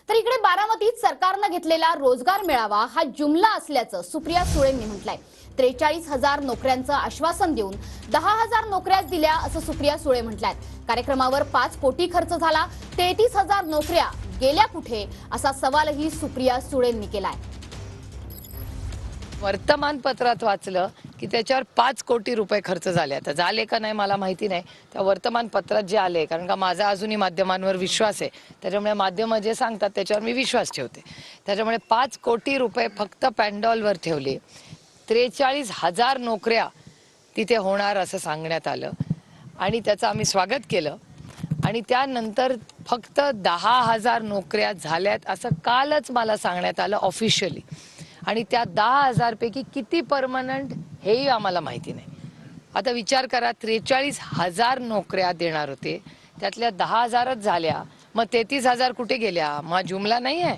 तर इकडे बारामतीत सरकारनं घेतलेला रोजगार मेळावा हा जुमला असल्याचं सुप्रिया सुळेंनी म्हटलंय। 43,000 नोकऱ्यांचं आश्वासन देऊन 10,000 नोकऱ्याच दिल्या असं सुप्रिया सुळे म्हटलंय। कार्यक्रमावर 5 कोटी खर्च झाला, 33,000 नोकऱ्या गेल्या कुठे असा सवालही सुप्रिया सुळेंनी केलाय। वर्तमानपत्रात वाचलं की त्याच्यावर 5 कोटी रुपये खर्च झाले। आता झाले का नाही मला माहिती नाही, त्या वर्तमानपत्रात जे आले, कारण का माझा अजूनही माध्यमांवर विश्वास आहे, त्याच्यामुळे माध्यम जे सांगतात त्याच्यावर मी विश्वास ठेवते। त्याच्यामुळे 5 कोटी रुपये फक्त पॅन्डॉलवर ठेवले, 43,000 नोकऱ्या तिथे होणार असं सांगण्यात आलं आणि त्याचं आम्ही स्वागत केलं। आणि त्यानंतर फक्त 10,000 नोकऱ्या झाल्यात असं कालच मला सांगण्यात आलं ऑफिशियली। आणि त्या 10,000 पैकी किती परमनंट हेही आम्हाला माहिती नाही। आता विचार करा, 43,000 नोकऱ्या देणार होते, त्यातल्या 10,000च झाल्या, मग 33,000 कुठे गेल्या? मग जुमला नाही आहे।